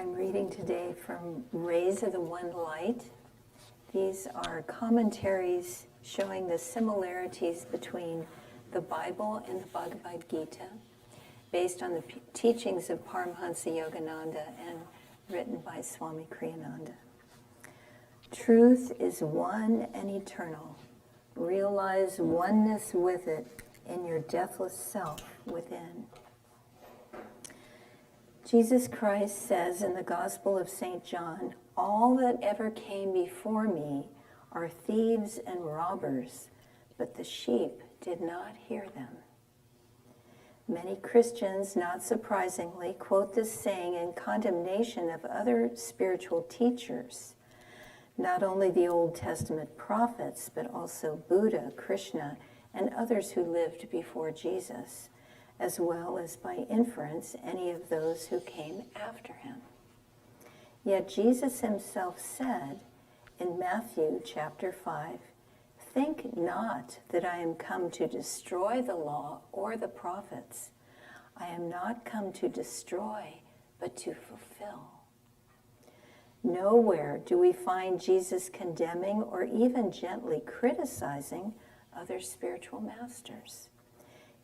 I'm reading today from Rays of the One Light. These are commentaries showing the similarities between the Bible and the Bhagavad Gita, based on the teachings of Paramahansa Yogananda and written by Swami Kriyananda. Truth is one and eternal. Realize oneness with it in your deathless self within. Jesus Christ says in the Gospel of St. John, "All that ever came before me are thieves and robbers, but the sheep did not hear them." Many Christians, not surprisingly, quote this saying in condemnation of other spiritual teachers, not only the Old Testament prophets, but also Buddha, Krishna, and others who lived before Jesus, as well as by inference any of those who came after him. Yet Jesus himself said in Matthew chapter 5, "Think not that I am come to destroy the law or the prophets. I am not come to destroy, but to fulfill." Nowhere do we find Jesus condemning or even gently criticizing other spiritual masters.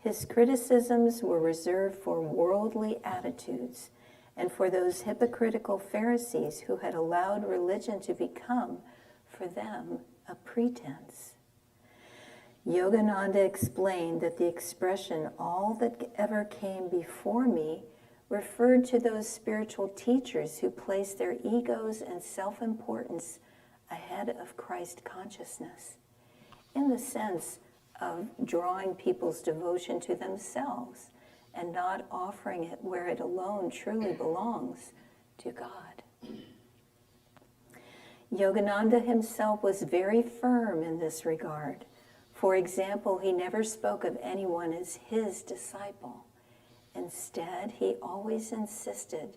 His criticisms were reserved for worldly attitudes and for those hypocritical Pharisees who had allowed religion to become, for them, a pretense. Yogananda explained that the expression, "all that ever came before me," referred to those spiritual teachers who placed their egos and self-importance ahead of Christ consciousness, in the sense of drawing people's devotion to themselves and not offering it where it alone truly belongs, to God. Yogananda himself was very firm in this regard. For example, he never spoke of anyone as his disciple. Instead, he always insisted,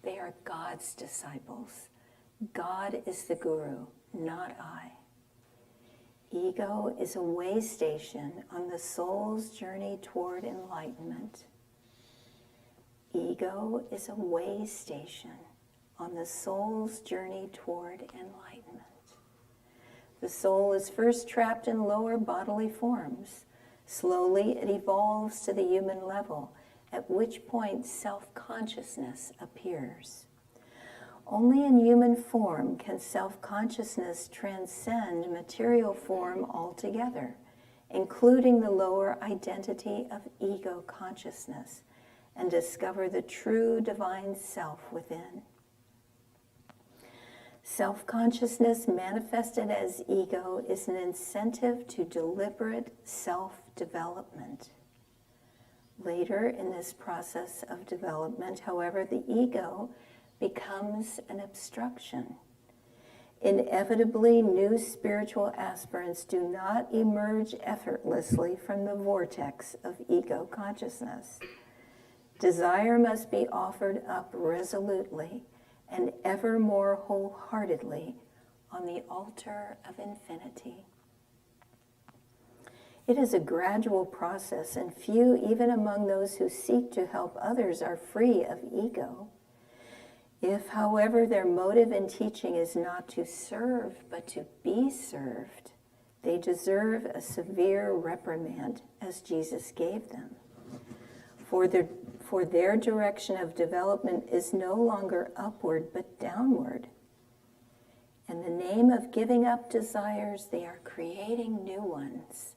they are God's disciples. God is the guru, not I. Ego is a way station on the soul's journey toward enlightenment. Ego is a way station on the soul's journey toward enlightenment. The soul is first trapped in lower bodily forms. Slowly it evolves to the human level, at which point self-consciousness appears. Only in human form can self-consciousness transcend material form altogether, including the lower identity of ego consciousness, and discover the true divine self within. Self-consciousness manifested as ego is an incentive to deliberate self-development. Later in this process of development, however, the ego becomes an obstruction. Inevitably, new spiritual aspirants do not emerge effortlessly from the vortex of ego consciousness. Desire must be offered up resolutely and ever more wholeheartedly on the altar of infinity. It is a gradual process, and few, even among those who seek to help others, are free of ego. If, however, their motive in teaching is not to serve, but to be served, they deserve a severe reprimand, as Jesus gave them. For their direction of development is no longer upward, but downward. In the name of giving up desires, they are creating new ones,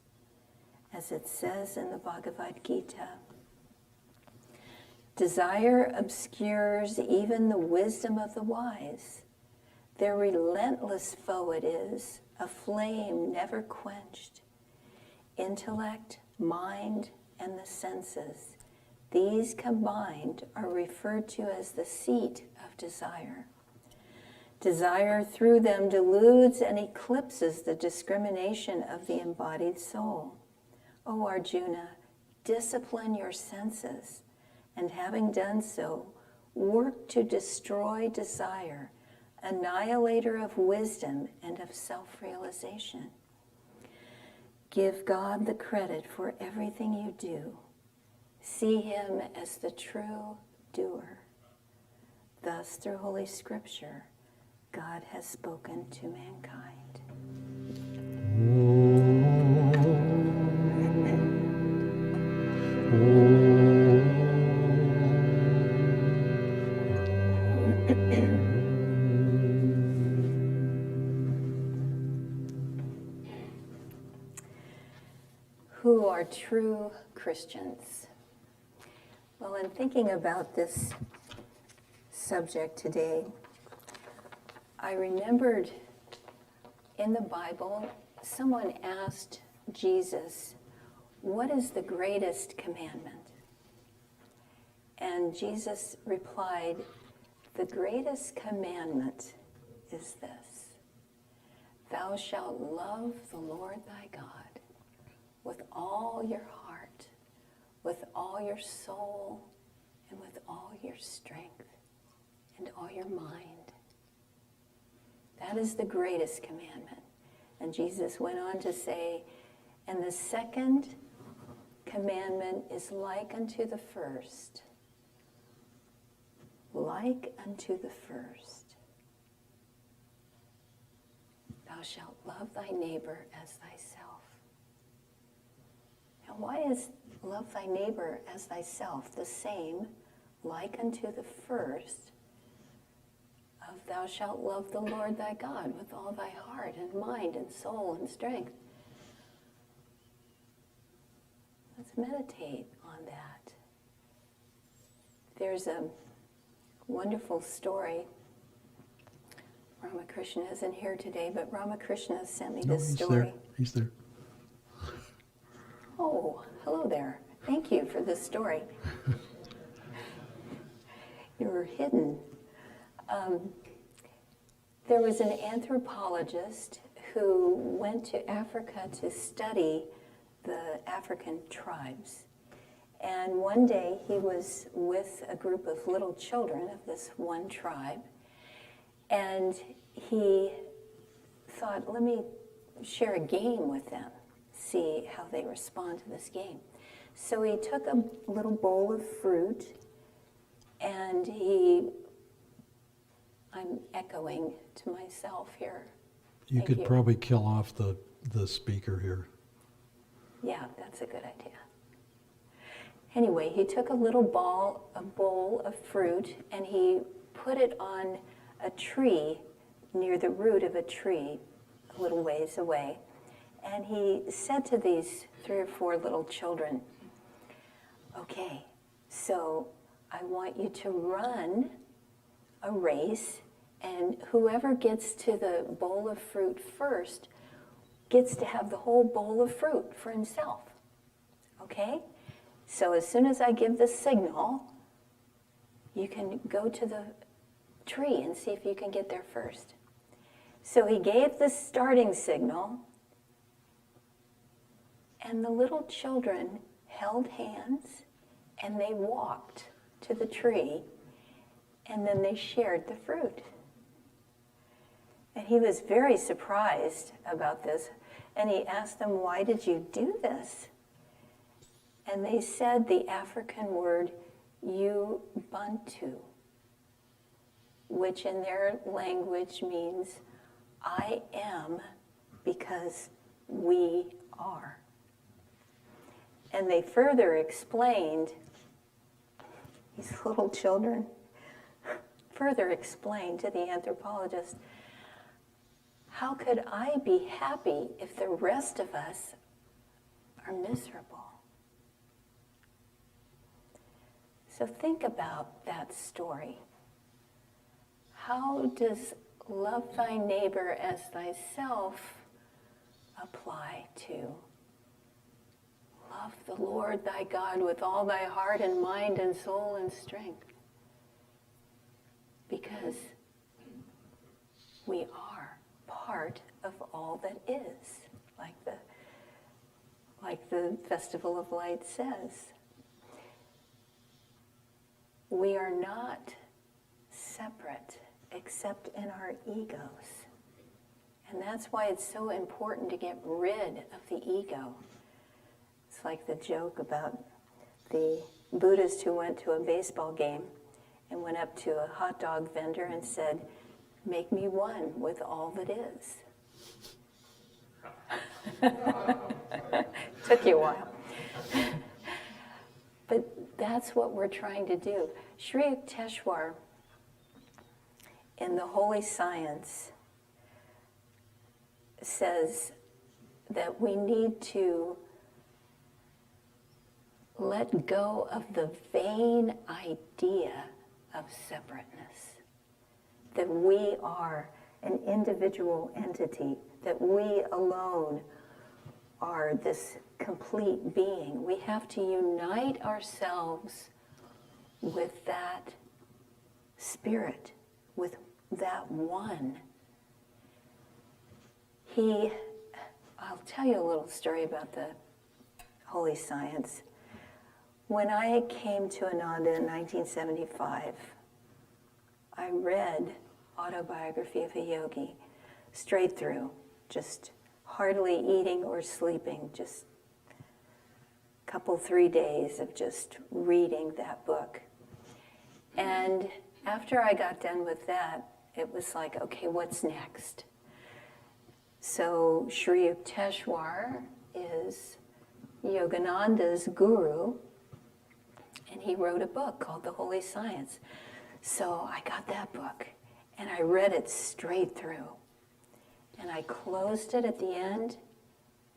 as it says in the Bhagavad Gita. Desire obscures even the wisdom of the wise. Their relentless foe it is, a flame never quenched. Intellect, mind, and the senses, these combined are referred to as the seat of desire. Desire through them deludes and eclipses the discrimination of the embodied soul. O Arjuna, discipline your senses, and having done so, work to destroy desire, annihilator of wisdom and of self-realization. Give God the credit for everything you do. See him as the true doer. Thus, through Holy Scripture, God has spoken to mankind. Who are true Christians? Well, in thinking about this subject today, I remembered in the Bible, someone asked Jesus, what is the greatest commandment? And Jesus replied, the greatest commandment is this: thou shalt love the Lord thy God with all your heart, with all your soul, and with all your strength, and all your mind. That is the greatest commandment. And Jesus went on to say, and the second commandment is like unto the first. Like unto the first. Thou shalt love thy neighbor as thyself. Now, why is love thy neighbor as thyself the same, like unto the first, of thou shalt love the Lord thy God with all thy heart and mind and soul and strength? Let's meditate on that. There's a wonderful story. Ramakrishna isn't here today, but Ramakrishna sent me this story. He's there. Oh, hello there. Thank you for this story. You were hidden. There was an anthropologist who went to Africa to study the African tribes. And one day he was with a group of little children of this one tribe. And he thought, let me share a game with them, see how they respond to this game. So he took a little bowl of fruit and I'm echoing to myself here. You could probably kill off the speaker here. Yeah, that's a good idea. Anyway, he took a bowl of fruit, and he put it on a tree near the root of a tree, a little ways away. And he said to these 3 or 4 little children, okay, so I want you to run a race, and whoever gets to the bowl of fruit first gets to have the whole bowl of fruit for himself. Okay? So as soon as I give the signal, you can go to the tree and see if you can get there first. So he gave the starting signal, and the little children held hands, and they walked to the tree, and then they shared the fruit. And he was very surprised about this, and he asked them, why did you do this? And they said the African word, Ubuntu, which in their language means, I am because we are. And they further explained, these little children further explained to the anthropologist, how could I be happy if the rest of us are miserable? So think about that story. How does love thy neighbor as thyself apply to love the Lord thy God with all thy heart and mind and soul and strength? Because we are part of all that is, like the Festival of Light says. We are not separate except in our egos. And that's why it's so important to get rid of the ego. It's like the joke about the Buddhist who went to a baseball game, and went up to a hot dog vendor and said, "Make me one with all that is." Took you a while. But that's what we're trying to do. Sri Yukteswar, in the Holy Science, says that we need to let go of the vain idea of separateness, that we are an individual entity, that we alone are this complete being. We have to unite ourselves with that spirit, with that one. I'll tell you a little story about the Holy Science. When I came to Ananda in 1975, I read Autobiography of a Yogi straight through, just hardly eating or sleeping, just a couple, 3 days of just reading that book. And after I got done with that, it was like, okay, what's next? So Sri Yukteswar is Yogananda's guru, and he wrote a book called The Holy Science. So I got that book, and I read it straight through. And I closed it at the end,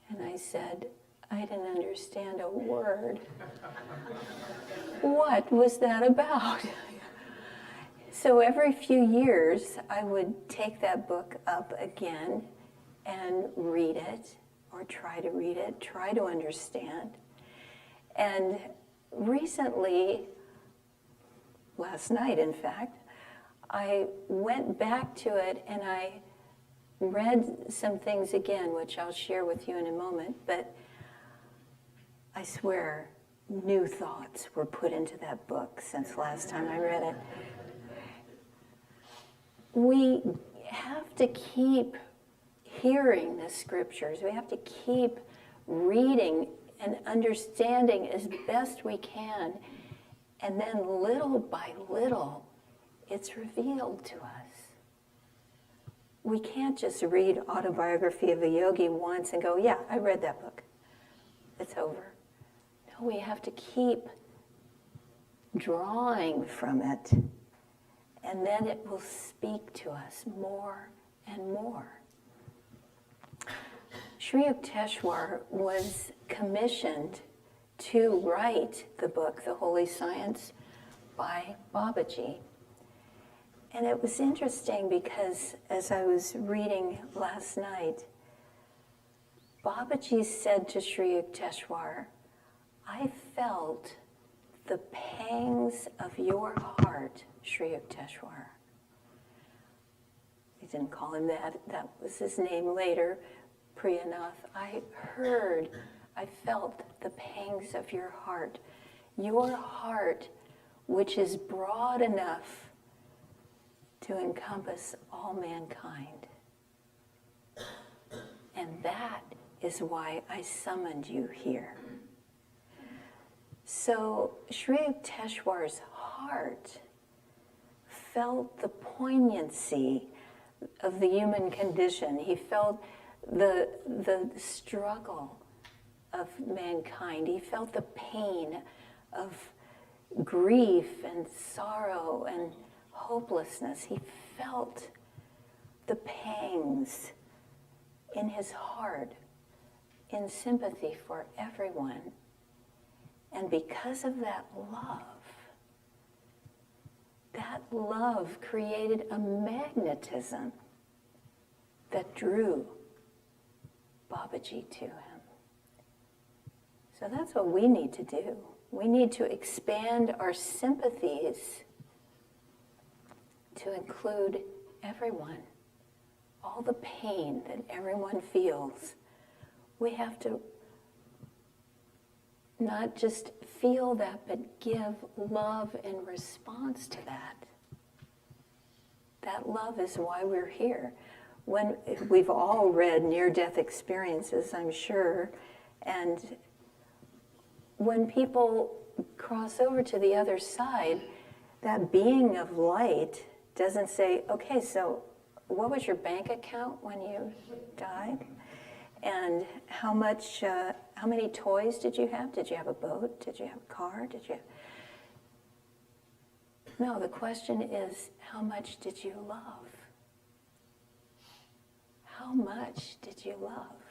and I said, I didn't understand a word. What was that about? So every few years, I would take that book up again and read it, or try to read it, try to understand. And recently, last night in fact, I went back to it and I read some things again, which I'll share with you in a moment, but I swear new thoughts were put into that book since last time I read it. We have to keep hearing the scriptures. We have to keep reading and understanding as best we can. And then little by little, it's revealed to us. We can't just read Autobiography of a Yogi once and go, yeah, I read that book. It's over. No, we have to keep drawing from it, and then it will speak to us more and more. Sri Yukteswar was commissioned to write the book, The Holy Science, by Babaji. And it was interesting because as I was reading last night, Babaji said to Sri Yukteswar, I felt the pangs of your heart, Sri Yukteswar. He didn't call him that. That was his name later, Priyanath. I felt the pangs of your heart which is broad enough to encompass all mankind. And that is why I summoned you here. So Sri Yukteswar's heart felt the poignancy of the human condition. He felt the struggle of mankind. He felt the pain of grief and sorrow and hopelessness. He felt the pangs in his heart in sympathy for everyone. And because of that love created a magnetism that drew Babaji to him. So that's what we need to do. We need to expand our sympathies to include everyone, all the pain that everyone feels. We have to not just feel that, but give love in response to that. That love is why we're here. When we've all read near-death experiences, I'm sure, and when people cross over to the other side, that being of light doesn't say, okay, so what was your bank account when you died? And how many toys did you have? Did you have a boat? Did you have a car? No, the question is, how much did you love? How much did you love?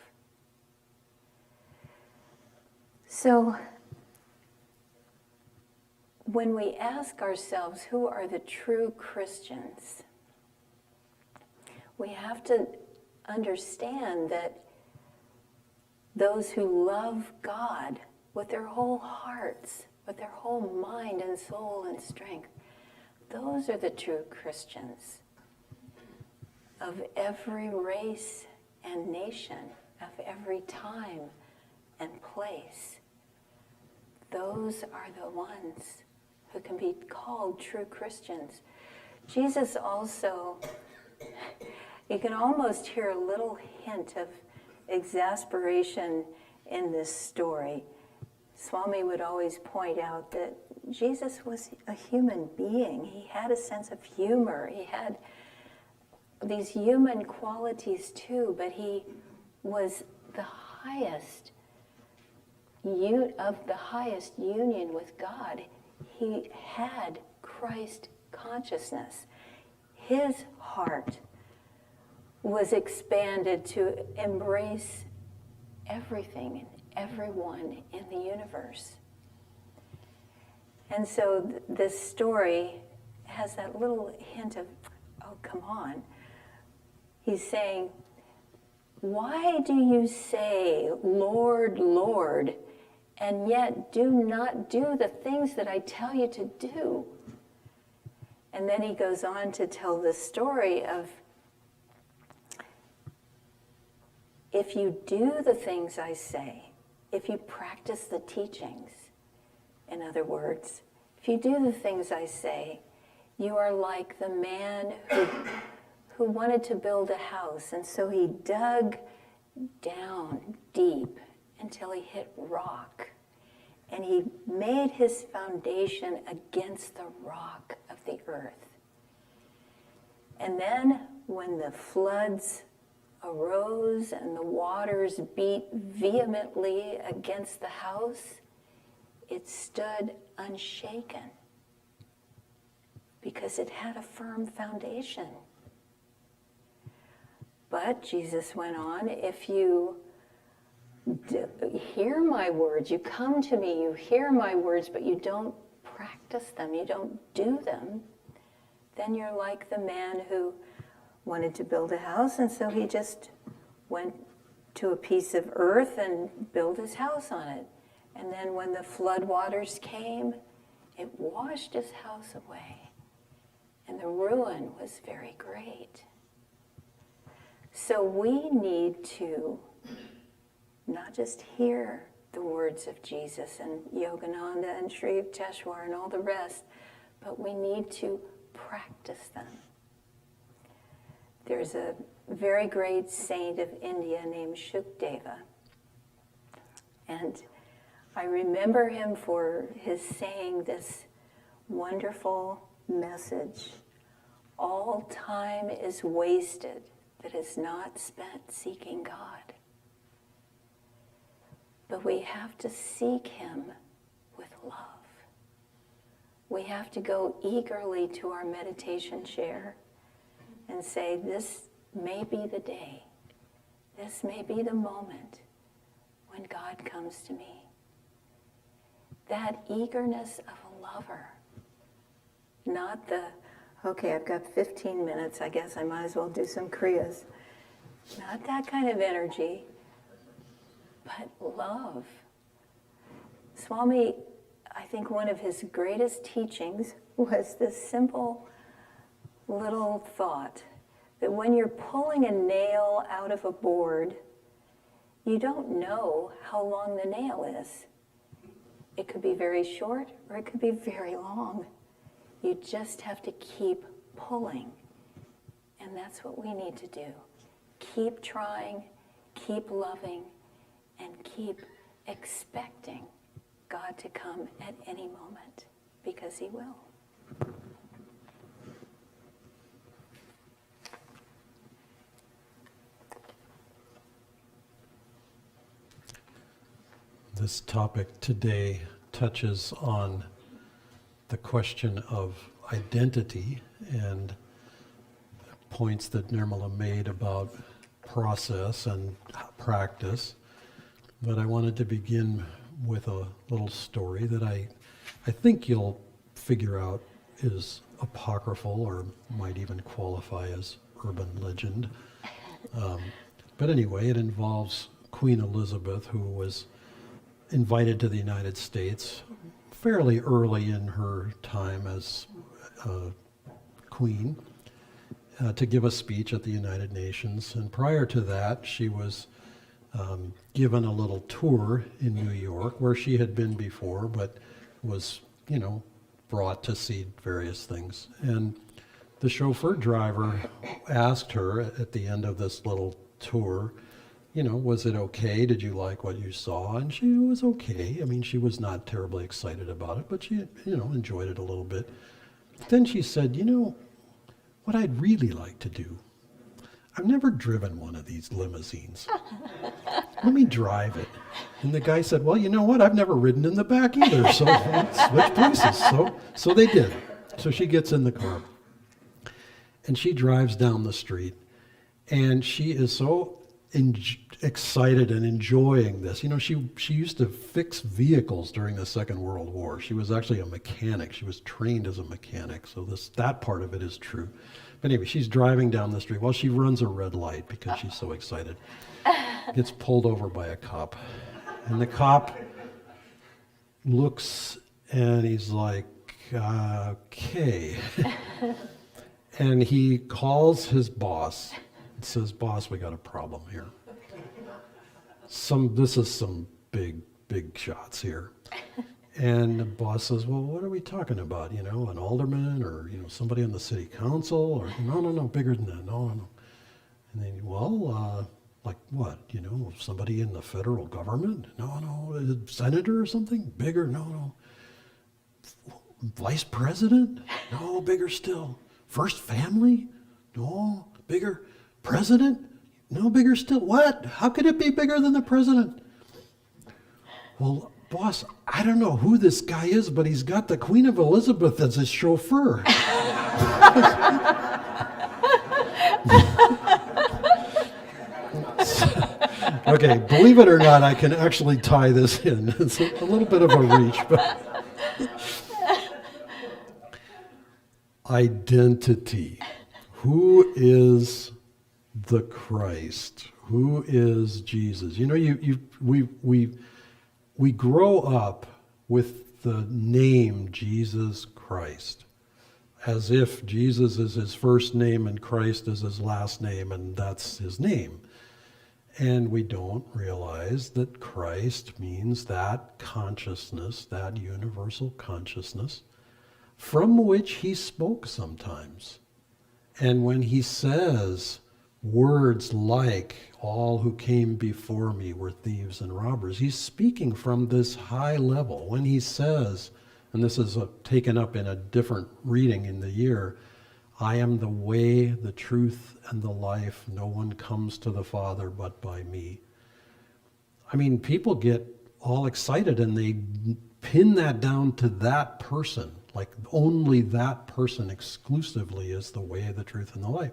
So, when we ask ourselves, who are the true Christians? We have to understand that those who love God with their whole hearts, with their whole mind and soul and strength, those are the true Christians of every race and nation, of every time and place. Those are the ones who can be called true Christians. Jesus also, you can almost hear a little hint of exasperation in this story. Swami would always point out that Jesus was a human being. He had a sense of humor. He had these human qualities too, but he was the highest of the highest union with God. He had Christ consciousness. His heart was expanded to embrace everything and everyone in the universe. And so this story has that little hint of, oh, come on. He's saying, why do you say, Lord, Lord, and yet do not do the things that I tell you to do? And then he goes on to tell the story of, if you do the things I say, if you practice the teachings, in other words, if you do the things I say, you are like the man who wanted to build a house, and so he dug down deep until he hit rock, and he made his foundation against the rock of the earth. And then when the floods arose and the waters beat vehemently against the house, it stood unshaken because it had a firm foundation. But Jesus went on, if you hear my words, you come to me, you hear my words, but you don't practice them, you don't do them, then you're like the man who wanted to build a house, and so he just went to a piece of earth and built his house on it. And then when the flood waters came, it washed his house away, and the ruin was very great. So we need to not just hear the words of Jesus and Yogananda and Sri Yukteswar and all the rest, but we need to practice them. There's a very great saint of India named Shukdeva. And I remember him for his saying this wonderful message: all time is wasted that is not spent seeking God. But we have to seek him with love. We have to go eagerly to our meditation chair and say, this may be the day, this may be the moment when God comes to me. That eagerness of a lover, not the, okay, I've got 15 minutes, I guess I might as well do some kriyas. Not that kind of energy, but love. Swami, I think one of his greatest teachings was this simple little thought that when you're pulling a nail out of a board, you don't know how long the nail is. It could be very short or it could be very long. You just have to keep pulling. And that's what we need to do. Keep trying, keep loving, and keep expecting God to come at any moment, because he will. This topic today touches on the question of identity and points that Nirmala made about process and practice. But I wanted to begin with a little story that I think you'll figure out is apocryphal or might even qualify as urban legend. But anyway, it involves Queen Elizabeth, who was invited to the United States fairly early in her time as queen to give a speech at the United Nations. And prior to that, she was given a little tour in New York where she had been before, but was, brought to see various things. And the chauffeur driver asked her at the end of this little tour, was it okay? Did you like what you saw? And she was okay. I mean, she was not terribly excited about it, but she, enjoyed it a little bit. Then she said, what I'd really like to do, I've never driven one of these limousines. Let me drive it. And the guy said, well, you know what? I've never ridden in the back either, so let's switch places. So they did. So she gets in the car, and she drives down the street, and she is so excited and enjoying this. She used to fix vehicles during the Second World War. She was actually a mechanic. She was trained as a mechanic, so that part of it is true. But anyway, she's driving down the street. Well, she runs a red light because she's so excited. Gets pulled over by a cop. And the cop looks and he's like, okay. And he calls his boss and says, boss, we got a problem here. This is some big shots here. And the boss says, well, what are we talking about? An alderman or, somebody on the city council? Or, no, bigger than that. No. And then, well, like what? Somebody in the federal government? No, a senator or something? Bigger? No. Vice president? No, bigger still. First family? No, bigger. President? No, bigger still. What? How could it be bigger than the president? Well, boss, I don't know who this guy is, but he's got the Queen of Elizabeth as his chauffeur. Okay, believe it or not, I can actually tie this in. It's a little bit of a reach, but identity. Who is the Christ? Who is Jesus? We grow up with the name Jesus Christ, as if Jesus is his first name and Christ is his last name, and that's his name. And we don't realize that Christ means that consciousness, that universal consciousness, from which he spoke sometimes. And when he says words like, all who came before me were thieves and robbers, he's speaking from this high level. When he says, and this is taken up in a different reading in the year, I am the way, the truth, and the life. No one comes to the Father but by me. I mean, people get all excited and they pin that down to that person, like only that person exclusively is the way, the truth, and the life.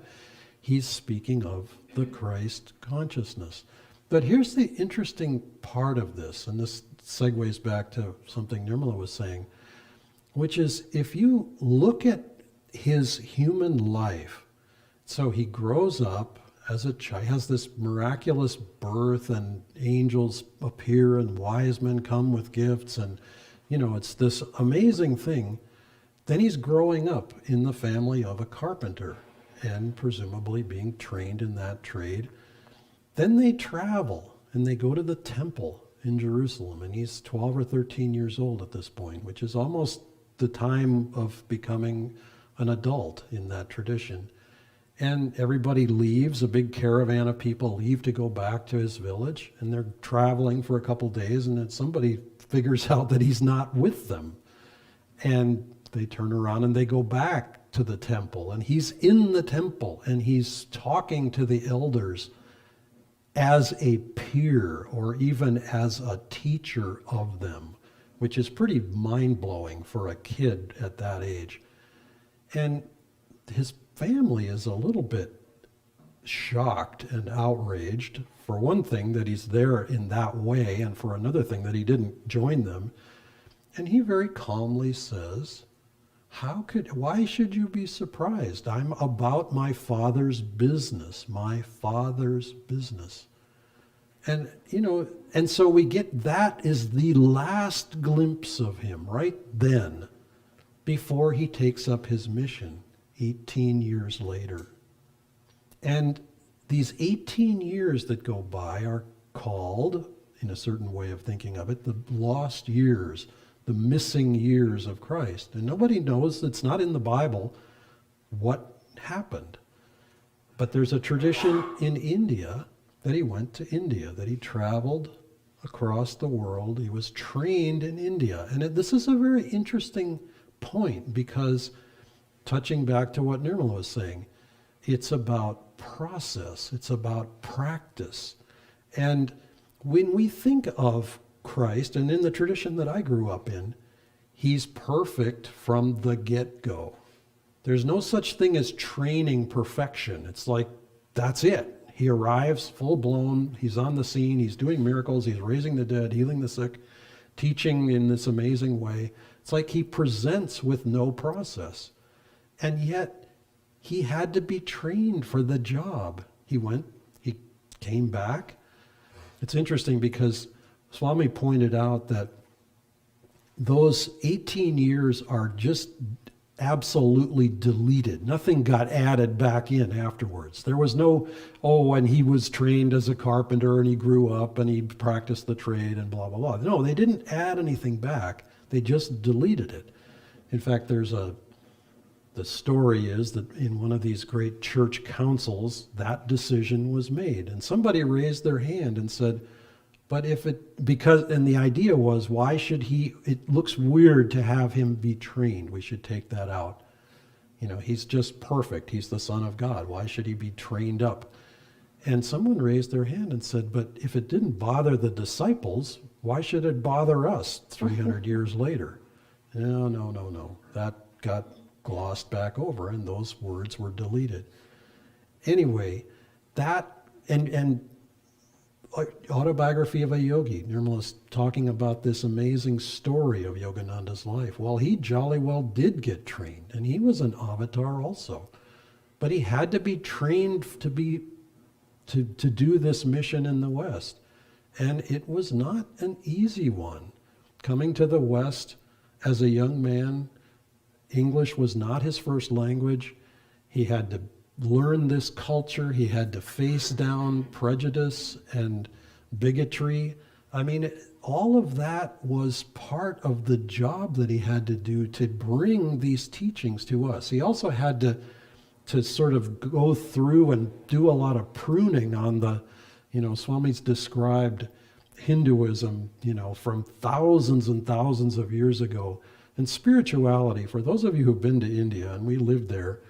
He's speaking of the Christ consciousness. But here's the interesting part of this, and this segues back to something Nirmala was saying, which is if you look at his human life, so he grows up as a child, has this miraculous birth, and angels appear and wise men come with gifts, and it's this amazing thing. Then he's growing up in the family of a carpenter and presumably being trained in that trade. Then they travel and they go to the temple in Jerusalem, and he's 12 or 13 years old at this point, which is almost the time of becoming an adult in that tradition. And everybody leaves, a big caravan of people leave to go back to his village, and they're traveling for a couple days, and then somebody figures out that he's not with them. And they turn around and they go back to the temple, and he's in the temple, and he's talking to the elders. as a peer or even as a teacher of them, which is pretty mind-blowing for a kid at that age. And his family is a little bit shocked and outraged, for one thing, that he's there in that way, and for another thing, that he didn't join them. And he very calmly says, why should you be surprised? I'm about my Father's business, my Father's business. And, and so we get, that is the last glimpse of him right then, before he takes up his mission 18 years later. And these 18 years that go by are called, in a certain way of thinking of it, the lost years, the missing years of Christ. And nobody knows, it's not in the Bible, what happened. But there's a tradition in India that he went to India, that he traveled across the world. He was trained in India. And this is a very interesting point, because touching back to what Nirmala was saying, it's about process, it's about practice. And when we think of Christ, and in the tradition that I grew up in, he's perfect from the get-go. There's no such thing as training perfection. It's like, that's it. He arrives full-blown, he's on the scene, he's doing miracles, he's raising the dead, healing the sick, teaching in this amazing way. It's like he presents with no process. And yet, he had to be trained for the job. He came back. It's interesting because Swami pointed out that those 18 years are just absolutely deleted. Nothing got added back in afterwards. There was no, and he was trained as a carpenter and he grew up and he practiced the trade and blah, blah, blah. No, they didn't add anything back. They just deleted it. In fact, the story is that in one of these great church councils, that decision was made. And somebody raised their hand and said, and the idea was, why should it looks weird to have him be trained. We should take that out. He's just perfect. He's the Son of God. Why should he be trained up? And someone raised their hand and said, but if it didn't bother the disciples, why should it bother us 300 years later? No. That got glossed back over, and those words were deleted. Anyway, and Autobiography of a Yogi, Nirmala's talking about this amazing story of Yogananda's life. Well, he jolly well did get trained, and he was an avatar also. But he had to be trained to do this mission in the West. And it was not an easy one. Coming to the West as a young man, English was not his first language. He had to learn this culture. He had to face down prejudice and bigotry. I mean, all of that was part of the job that he had to do to bring these teachings to us. He also had to sort of go through and do a lot of pruning on the, Swami's described Hinduism, from thousands and thousands of years ago. And spirituality, for those of you who've been to India, and we lived there,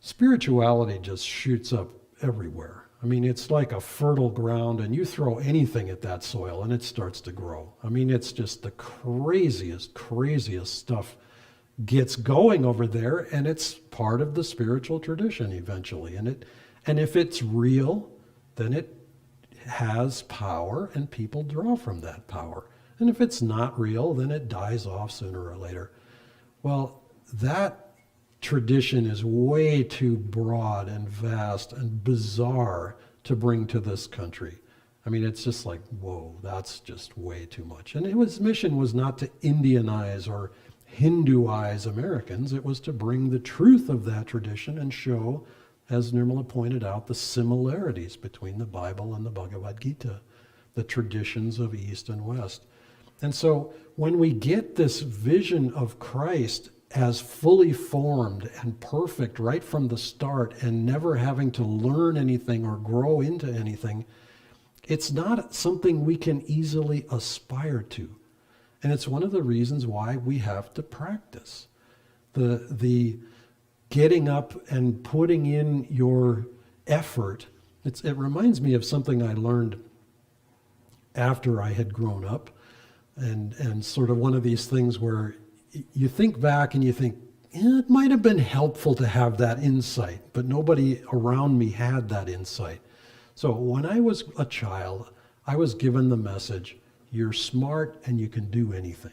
spirituality just shoots up everywhere. I mean, it's like a fertile ground, and you throw anything at that soil and it starts to grow. I mean, it's just the craziest stuff gets going over there, and it's part of the spiritual tradition eventually. And if it's real, then it has power, and people draw from that power. And if it's not real, then it dies off sooner or later. Well, that tradition is way too broad and vast and bizarre to bring to this country. I mean, it's just like, whoa, that's just way too much. And his mission was not to Indianize or Hinduize Americans. It was to bring the truth of that tradition and show, as Nirmala pointed out, the similarities between the Bible and the Bhagavad Gita, the traditions of East and West. And so when we get this vision of Christ as fully formed and perfect right from the start and never having to learn anything or grow into anything, it's not something we can easily aspire to. And it's one of the reasons why we have to practice. The getting up and putting in your effort. It reminds me of something I learned after I had grown up, and sort of one of these things where you think back and you think, it might have been helpful to have that insight, but nobody around me had that insight. So when I was a child, I was given the message, you're smart and you can do anything.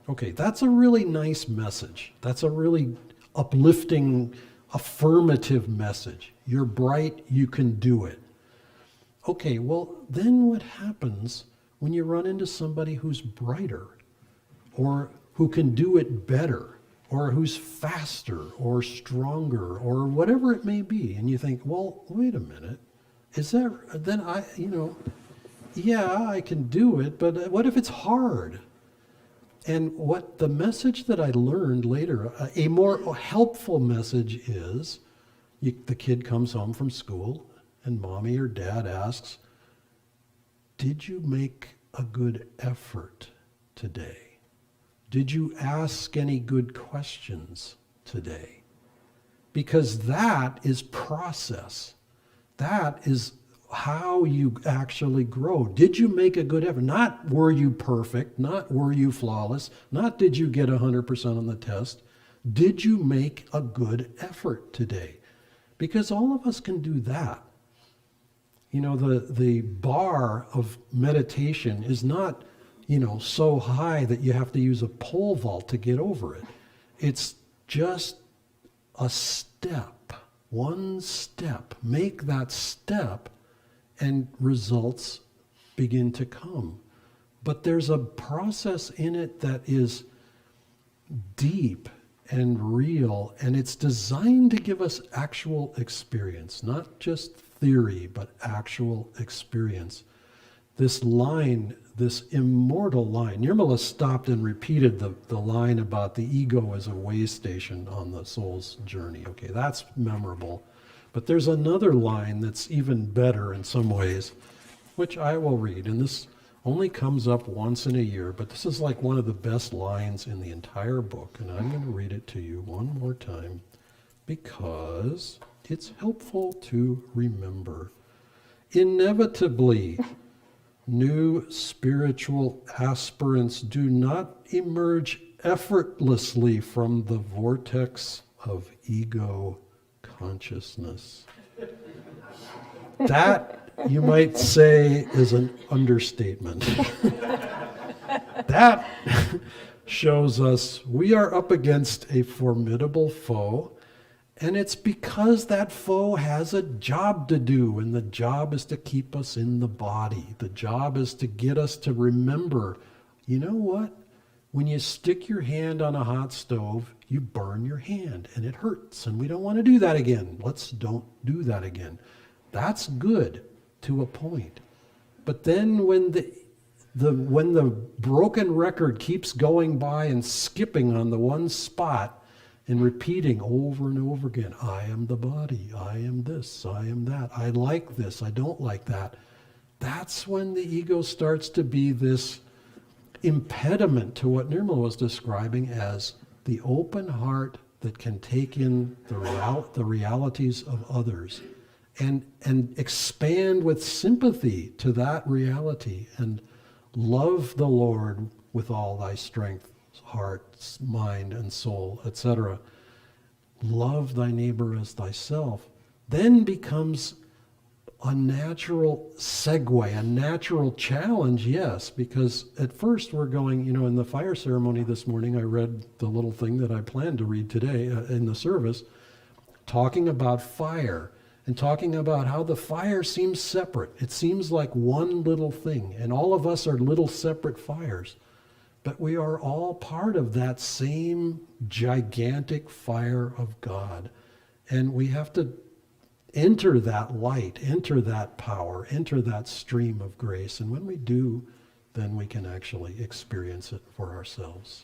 Okay, that's a really nice message. That's a really uplifting, affirmative message. You're bright, you can do it. Okay, well, then what happens when you run into somebody who's brighter, or who can do it better, or who's faster, or stronger, or whatever it may be, and you think, well, wait a minute, is that, then yeah, I can do it, but what if it's hard? And what the message that I learned later, a more helpful message is, the kid comes home from school, and mommy or dad asks, did you make a good effort today? Did you ask any good questions today? Because that is process. That is how you actually grow. Did you make a good effort? Not were you perfect, not were you flawless, not did you get 100% on the test. Did you make a good effort today? Because all of us can do that. You know, the bar of meditation is not, so high that you have to use a pole vault to get over it. It's just a step, one step. Make that step and results begin to come. But there's a process in it that is deep and real, and it's designed to give us actual experience, not just theory, but actual experience. This line, this immortal line, Nirmala stopped and repeated the line about the ego as a way station on the soul's journey. Okay, that's memorable. But there's another line that's even better in some ways, which I will read, and this only comes up once in a year, but this is like one of the best lines in the entire book, and I'm going to read it to you one more time because it's helpful to remember. Inevitably, new spiritual aspirants do not emerge effortlessly from the vortex of ego consciousness. That, you might say, is an understatement. That shows us we are up against a formidable foe, and it's because that foe has a job to do, and the job is to keep us in the body. The job is to get us to remember, you know what? When you stick your hand on a hot stove, you burn your hand, and it hurts, and we don't want to do that again. Let's don't do that again. That's good to a point. But then when the broken record keeps going by and skipping on the one spot and repeating over and over again, I am the body, I am this, I am that, I like this, I don't like that, that's when the ego starts to be this impediment to what Nirmala was describing as the open heart that can take in the realities of others and expand with sympathy to that reality and love the Lord with all thy strength, heart, mind, and soul, etc. Love thy neighbor as thyself, then becomes a natural segue, a natural challenge, yes, because at first we're going, in the fire ceremony this morning, I read the little thing that I planned to read today in the service, talking about fire and talking about how the fire seems separate. It seems like one little thing, and all of us are little separate fires, but we are all part of that same gigantic fire of God, and we have to enter that light, enter that power, enter that stream of grace. And when we do, then we can actually experience it for ourselves.